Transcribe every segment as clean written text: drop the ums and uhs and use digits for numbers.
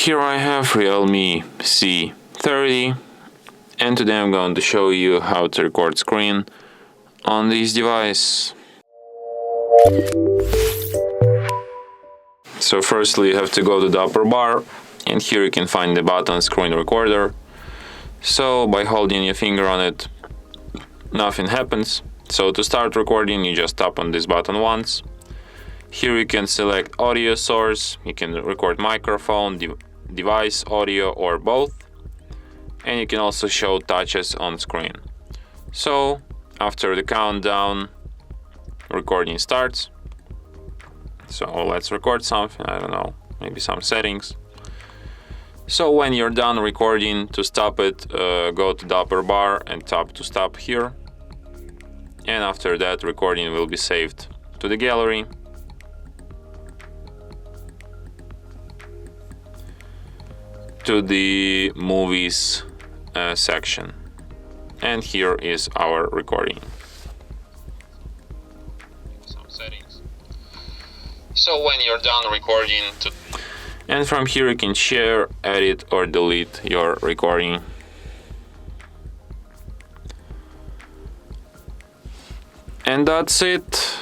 here I have REALME C30, and today I'm going to show you how to record screen on this device. So firstly you have to go to the upper bar, and here you can find the button Screen Recorder. So by holding your finger on it, nothing happens. So to start recording, you just tap on this button once. Here you can select audio source, you can record microphone, device, audio, or both. And you can also show touches on screen. So after the countdown, recording starts. So let's record something, I don't know, maybe some settings. So when you're done recording, to stop it, go to the upper bar and tap to stop here. And after that, recording will be saved to the gallery. To the movies section. And here is our recording. Some settings. So when you're done recording, and from here you can share, edit, or delete your recording. And that's it.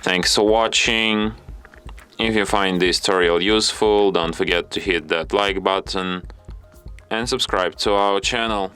Thanks for watching. If you find this tutorial useful, don't forget to hit that like button and subscribe to our channel.